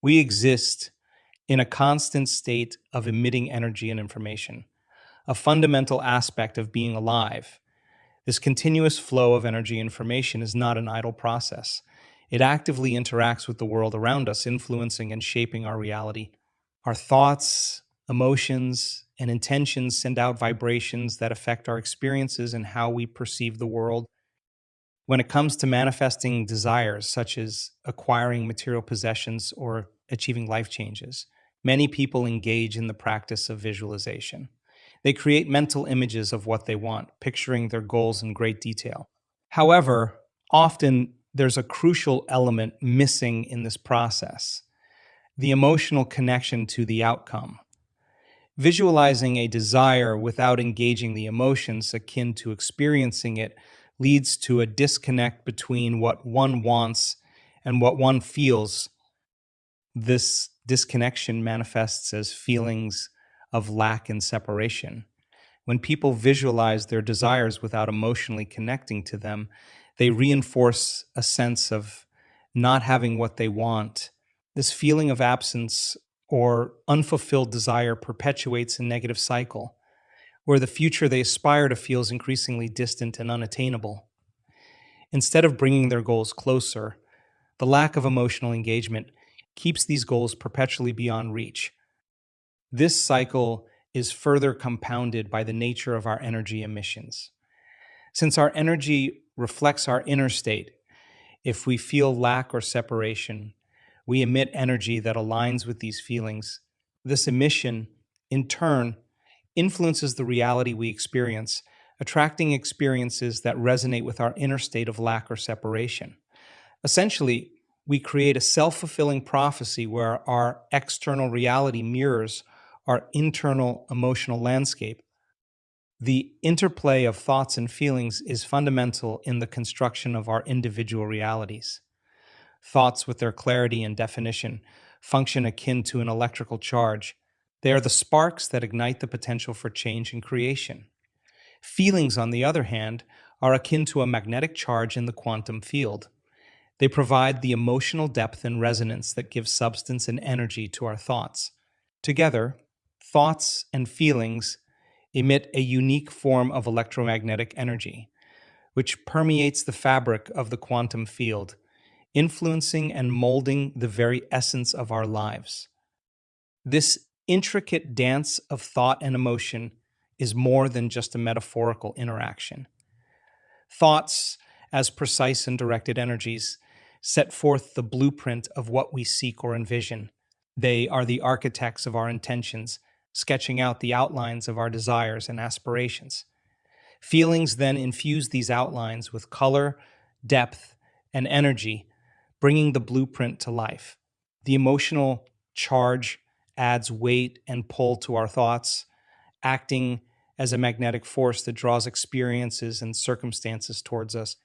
We exist in a constant state of emitting energy and information, a fundamental aspect of being alive. This continuous flow of energy information is not an idle process. It actively interacts with the world around us, influencing and shaping our reality. Our thoughts, emotions, and intentions send out vibrations that affect our experiences and how we perceive the world. When it comes to manifesting desires, such as acquiring material possessions or achieving life changes, many people engage in the practice of visualization. They create mental images of what they want, picturing their goals in great detail. However, often there's a crucial element missing in this process: the emotional connection to the outcome. Visualizing a desire without engaging the emotions akin to experiencing it leads to a disconnect between what one wants and what one feels. This disconnection manifests as feelings of lack and separation. When people visualize their desires without emotionally connecting to them, they reinforce a sense of not having what they want. This feeling of absence or unfulfilled desire perpetuates a negative cycle, where the future they aspire to feels increasingly distant and unattainable. Instead of bringing their goals closer, the lack of emotional engagement keeps these goals perpetually beyond reach. This cycle is further compounded by the nature of our energy emissions. Since our energy reflects our inner state, if we feel lack or separation, we emit energy that aligns with these feelings. This emission, in turn, influences the reality we experience, attracting experiences that resonate with our inner state of lack or separation. Essentially, we create a self-fulfilling prophecy where our external reality mirrors our internal emotional landscape. The interplay of thoughts and feelings is fundamental in the construction of our individual realities. Thoughts, with their clarity and definition, function akin to an electrical charge. They are the sparks that ignite the potential for change and creation. Feelings, on the other hand, are akin to a magnetic charge in the quantum field. They provide the emotional depth and resonance that gives substance and energy to our thoughts. Together, thoughts and feelings emit a unique form of electromagnetic energy, which permeates the fabric of the quantum field, influencing and molding the very essence of our lives. This intricate dance of thought and emotion is more than just a metaphorical interaction. Thoughts, as precise and directed energies, set forth the blueprint of what we seek or envision. They are the architects of our intentions, sketching out the outlines of our desires and aspirations. Feelings then infuse these outlines with color, depth, and energy, bringing the blueprint to life. The emotional charge adds weight and pull to our thoughts, acting as a magnetic force that draws experiences and circumstances towards us.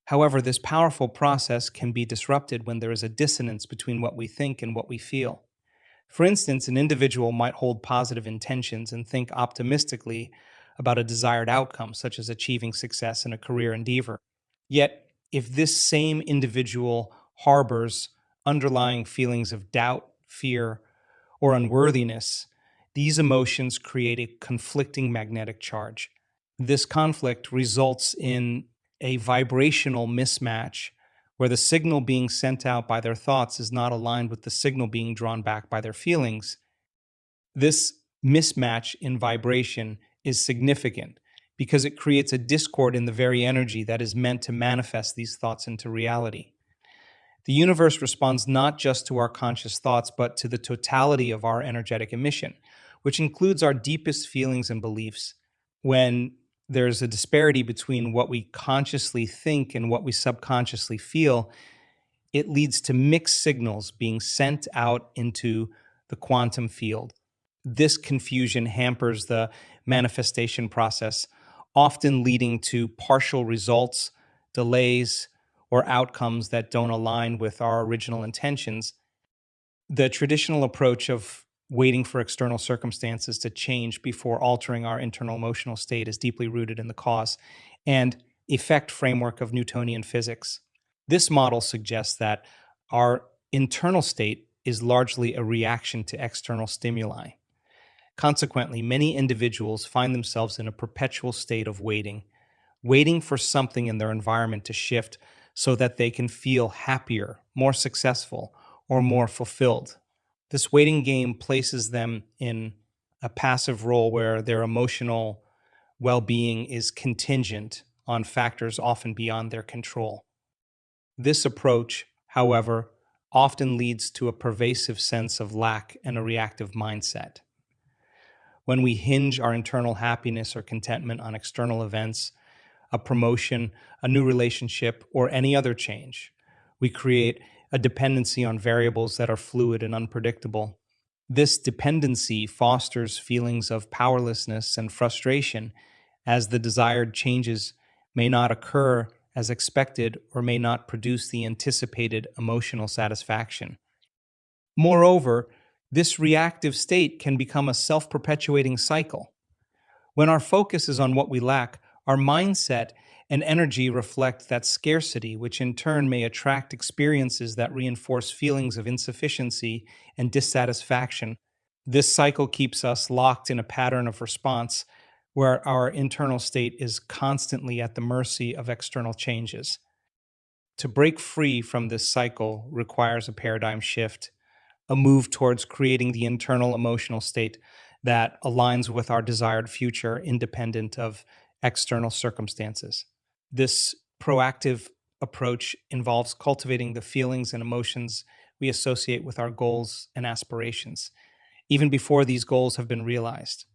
However, this powerful process can be disrupted when there is a dissonance between what we think and what we feel. For instance, an individual might hold positive intentions and think optimistically about a desired outcome, such as achieving success in a career endeavor. Yet, if this same individual harbors underlying feelings of doubt, fear, or unworthiness, these emotions create a conflicting magnetic charge. This conflict results in a vibrational mismatch where the signal being sent out by their thoughts is not aligned with the signal being drawn back by their feelings. This mismatch in vibration is significant because it creates a discord in the very energy that is meant to manifest these thoughts into reality. The universe responds not just to our conscious thoughts, but to the totality of our energetic emission, which includes our deepest feelings and beliefs. When there's a disparity between what we consciously think and what we subconsciously feel, it leads to mixed signals being sent out into the quantum field. This confusion hampers the manifestation process, often leading to partial results, delays, or outcomes that don't align with our original intentions. The traditional approach of waiting for external circumstances to change before altering our internal emotional state is deeply rooted in the cause and effect framework of Newtonian physics. This model suggests that our internal state is largely a reaction to external stimuli. Consequently, many individuals find themselves in a perpetual state of waiting for something in their environment to shift so that they can feel happier, more successful, or more fulfilled. This waiting game places them in a passive role where their emotional well being is contingent on factors often beyond their control. This approach, however, often leads to a pervasive sense of lack and a reactive mindset. When we hinge our internal happiness or contentment on external events, a promotion, a new relationship, or any other change, we create a dependency on variables that are fluid and unpredictable. This dependency fosters feelings of powerlessness and frustration, as the desired changes may not occur as expected or may not produce the anticipated emotional satisfaction. Moreover, this reactive state can become a self perpetuating cycle. When our focus is on what we lack, our mindset and energy reflect that scarcity, which in turn may attract experiences that reinforce feelings of insufficiency and dissatisfaction. This cycle keeps us locked in a pattern of response where our internal state is constantly at the mercy of external changes. To break free from this cycle requires a paradigm shift, a move towards creating the internal emotional state that aligns with our desired future independent of external circumstances. This proactive approach involves cultivating the feelings and emotions we associate with our goals and aspirations, even before these goals have been realized.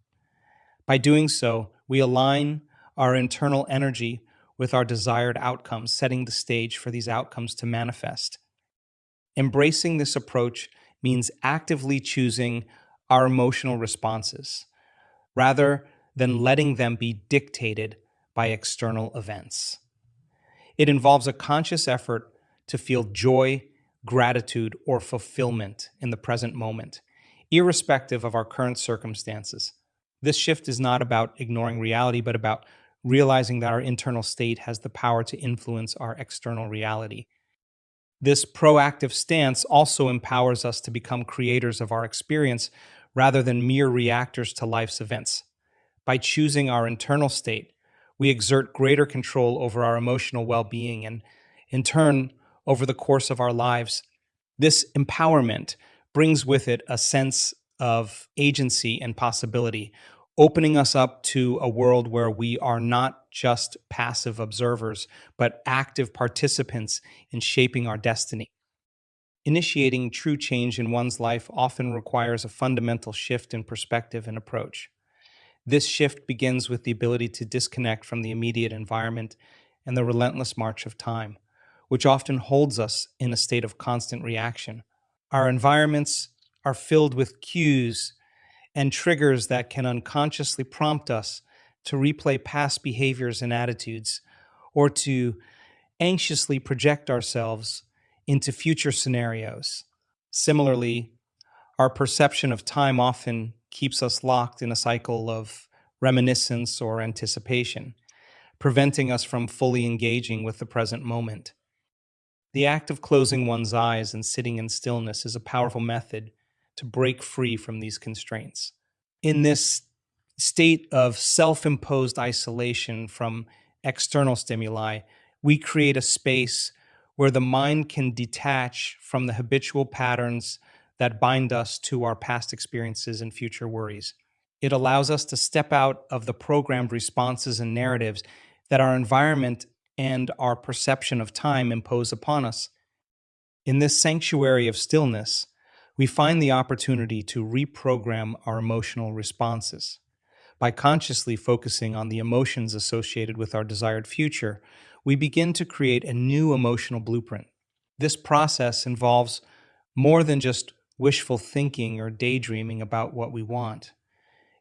By doing so, we align our internal energy with our desired outcomes, setting the stage for these outcomes to manifest. Embracing this approach means actively choosing our emotional responses rather than letting them be dictated by external events. It involves a conscious effort to feel joy, gratitude, or fulfillment in the present moment, irrespective of our current circumstances. This shift is not about ignoring reality, but about realizing that our internal state has the power to influence our external reality. This proactive stance also empowers us to become creators of our experience rather than mere reactors to life's events. By choosing our internal state, we exert greater control over our emotional well being and, in turn, over the course of our lives. This empowerment brings with it a sense of agency and possibility, opening us up to a world where we are not just passive observers, but active participants in shaping our destiny. Initiating true change in one's life often requires a fundamental shift in perspective and approach. This shift begins with the ability to disconnect from the immediate environment and the relentless march of time, which often holds us in a state of constant reaction. Our environments are filled with cues and triggers that can unconsciously prompt us to replay past behaviors and attitudes, or to anxiously project ourselves into future scenarios. Similarly, our perception of time often keeps us locked in a cycle of reminiscence or anticipation, preventing us from fully engaging with the present moment. The act of closing one's eyes and sitting in stillness is a powerful method to break free from these constraints. In this state of self imposed isolation from external stimuli, we create a space where the mind can detach from the habitual patterns that bind us to our past experiences and future worries. It allows us to step out of the programmed responses and narratives that our environment and our perception of time impose upon us. In this sanctuary of stillness, we find the opportunity to reprogram our emotional responses. By consciously focusing on the emotions associated with our desired future, we begin to create a new emotional blueprint. This process involves more than just wishful thinking or daydreaming about what we want.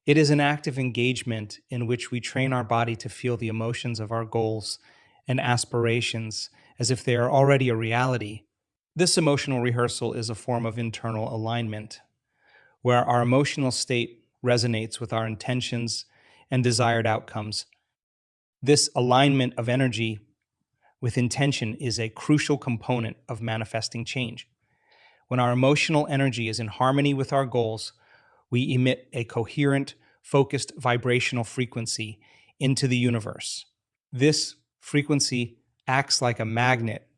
It is an active engagement in which we train our body to feel the emotions of our goals and aspirations as if they are already a reality. This emotional rehearsal is a form of internal alignment, where our emotional state resonates with our intentions and desired outcomes. This alignment of energy with intention is a crucial component of manifesting change. When our emotional energy is in harmony with our goals, we emit a coherent, focused vibrational frequency into the universe. This frequency acts like a magnet,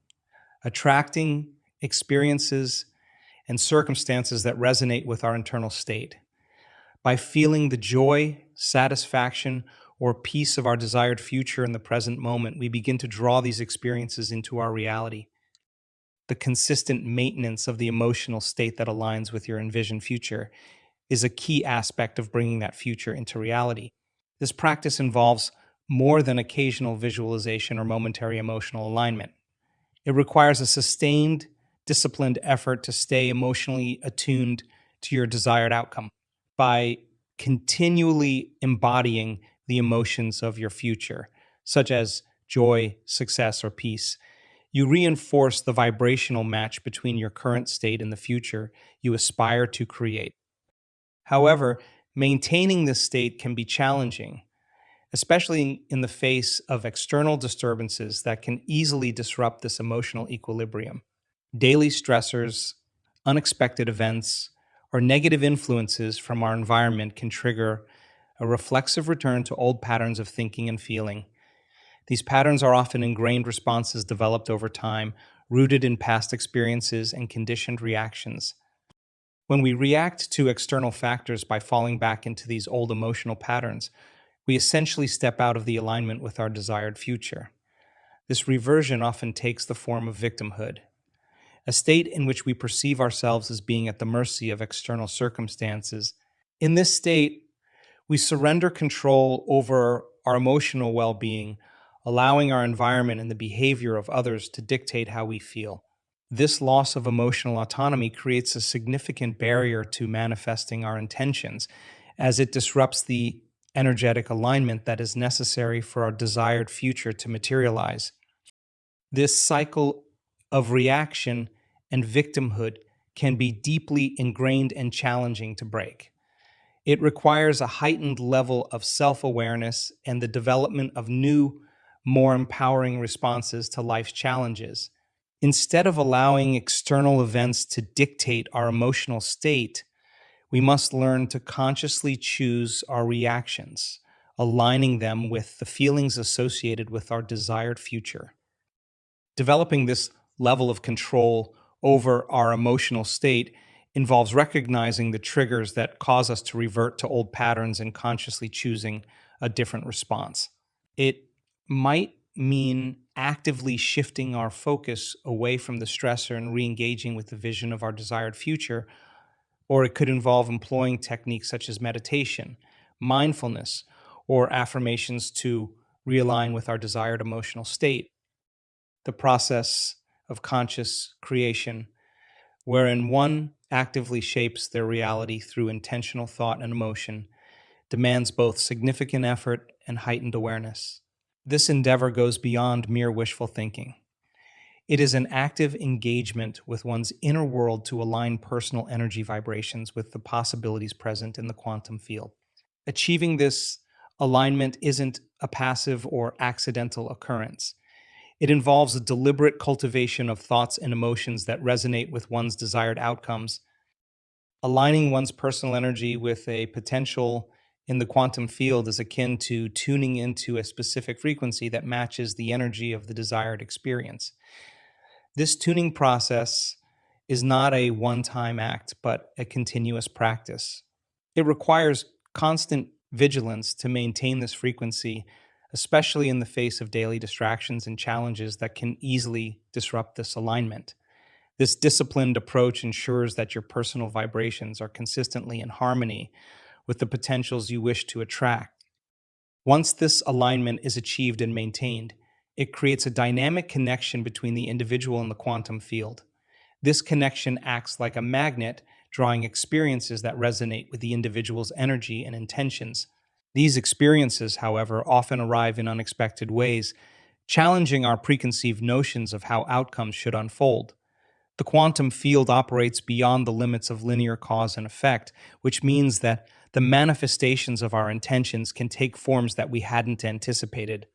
attracting experiences and circumstances that resonate with our internal state. By feeling the joy, satisfaction, or peace of our desired future in the present moment, we begin to draw these experiences into our reality. The consistent maintenance of the emotional state that aligns with your envisioned future is a key aspect of bringing that future into reality. This practice involves more than occasional visualization or momentary emotional alignment. It requires a sustained, disciplined effort to stay emotionally attuned to your desired outcome. By continually embodying the emotions of your future, such as joy, success, or peace, you reinforce the vibrational match between your current state and the future you aspire to create. However, maintaining this state can be challenging, especially in the face of external disturbances that can easily disrupt this emotional equilibrium. Daily stressors, unexpected events, or negative influences from our environment can trigger a reflexive return to old patterns of thinking and feeling. These patterns are often ingrained responses developed over time, rooted in past experiences and conditioned reactions. When we react to external factors by falling back into these old emotional patterns, we essentially step out of the alignment with our desired future. This reversion often takes the form of victimhood, a state in which we perceive ourselves as being at the mercy of external circumstances. In this state, we surrender control over our emotional well being, allowing our environment and the behavior of others to dictate how we feel. This loss of emotional autonomy creates a significant barrier to manifesting our intentions, as it disrupts the energetic alignment that is necessary for our desired future to materialize. This cycle of reaction and victimhood can be deeply ingrained and challenging to break. It requires a heightened level of self awareness and the development of new, more empowering responses to life's challenges. Instead of allowing external events to dictate our emotional state, we must learn to consciously choose our reactions, aligning them with the feelings associated with our desired future. Developing this level of control over our emotional state involves recognizing the triggers that cause us to revert to old patterns and consciously choosing a different response. It might mean actively shifting our focus away from the stressor and re-engaging with the vision of our desired future, or it could involve employing techniques such as meditation, mindfulness, or affirmations to realign with our desired emotional state. The process of conscious creation, wherein one actively shapes their reality through intentional thought and emotion, demands both significant effort and heightened awareness. This endeavor goes beyond mere wishful thinking. It is an active engagement with one's inner world to align personal energy vibrations with the possibilities present in the quantum field. Achieving this alignment isn't a passive or accidental occurrence. It involves a deliberate cultivation of thoughts and emotions that resonate with one's desired outcomes. Aligning one's personal energy with a potential in the quantum field is akin to tuning into a specific frequency that matches the energy of the desired experience. This tuning process is not a one time act, but a continuous practice. It requires constant vigilance to maintain this frequency, especially in the face of daily distractions and challenges that can easily disrupt this alignment. This disciplined approach ensures that your personal vibrations are consistently in harmony with the potentials you wish to attract. Once this alignment is achieved and maintained, it creates a dynamic connection between the individual and the quantum field. This connection acts like a magnet, drawing experiences that resonate with the individual's energy and intentions. These experiences, however, often arrive in unexpected ways, challenging our preconceived notions of how outcomes should unfold. The quantum field operates beyond the limits of linear cause and effect, which means that the manifestations of our intentions can take forms that we hadn't anticipated.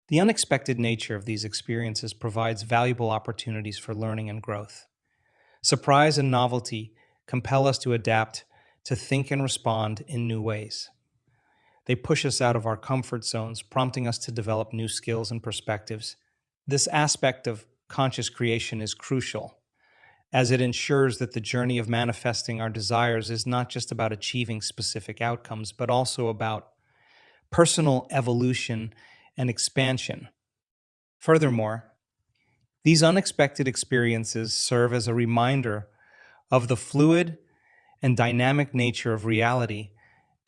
The unexpected nature of these experiences provides valuable opportunities for learning and growth. Surprise and novelty compel us to adapt, to think and respond in new ways. They push us out of our comfort zones, prompting us to develop new skills and perspectives. This aspect of conscious creation is crucial, as it ensures that the journey of manifesting our desires is not just about achieving specific outcomes, but also about personal evolution and expansion. Furthermore, these unexpected experiences serve as a reminder of the fluid and dynamic nature of reality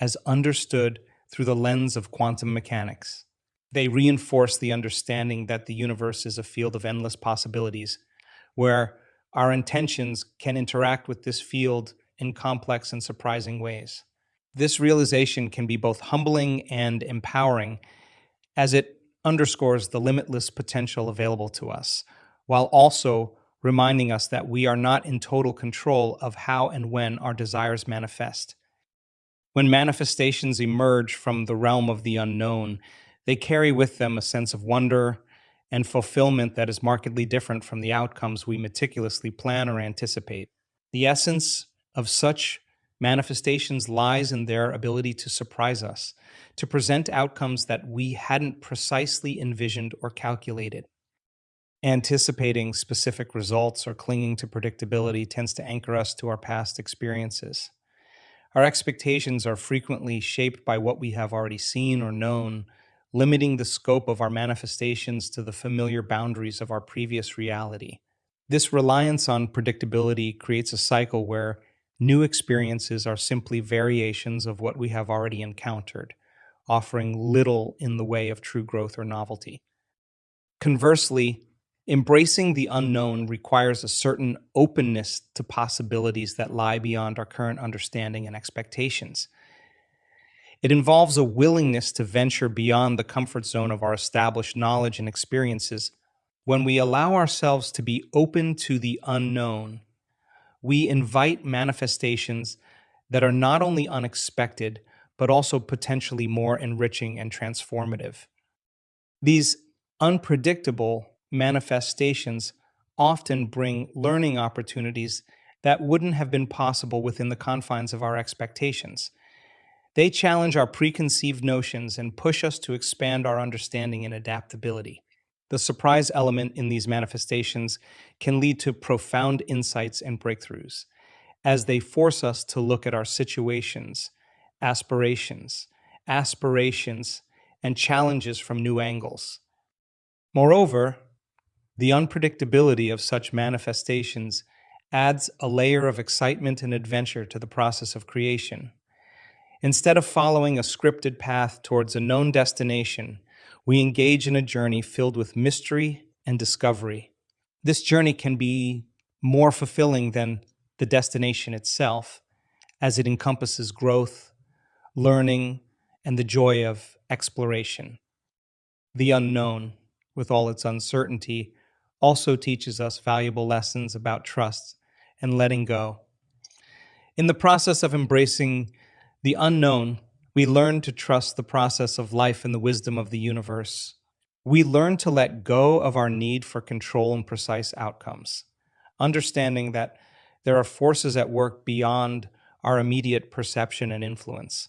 as understood through the lens of quantum mechanics. They reinforce the understanding that the universe is a field of endless possibilities, where our intentions can interact with this field in complex and surprising ways. This realization can be both humbling and empowering, as it underscores the limitless potential available to us, while also reminding us that we are not in total control of how and when our desires manifest. When manifestations emerge from the realm of the unknown, they carry with them a sense of wonder and fulfillment that is markedly different from the outcomes we meticulously plan or anticipate. The essence of such manifestations lies in their ability to surprise us, to present outcomes that we hadn't precisely envisioned or calculated. Anticipating specific results or clinging to predictability tends to anchor us to our past experiences. Our expectations are frequently shaped by what we have already seen or known, limiting the scope of our manifestations to the familiar boundaries of our previous reality. This reliance on predictability creates a cycle where new experiences are simply variations of what we have already encountered, offering little in the way of true growth or novelty. Conversely, embracing the unknown requires a certain openness to possibilities that lie beyond our current understanding and expectations. It involves a willingness to venture beyond the comfort zone of our established knowledge and experiences. When we allow ourselves to be open to the unknown, we invite manifestations that are not only unexpected, but also potentially more enriching and transformative. These unpredictable manifestations often bring learning opportunities that wouldn't have been possible within the confines of our expectations. They challenge our preconceived notions and push us to expand our understanding and adaptability. The surprise element in these manifestations can lead to profound insights and breakthroughs, as they force us to look at our situations, aspirations, and challenges from new angles. Moreover, the unpredictability of such manifestations adds a layer of excitement and adventure to the process of creation. Instead of following a scripted path towards a known destination, we engage in a journey filled with mystery and discovery. This journey can be more fulfilling than the destination itself, as it encompasses growth, learning, and the joy of exploration. The unknown, with all its uncertainty, also teaches us valuable lessons about trust and letting go. In the process of embracing the unknown, we learn to trust the process of life and the wisdom of the universe. We learn to let go of our need for control and precise outcomes, understanding that there are forces at work beyond our immediate perception and influence.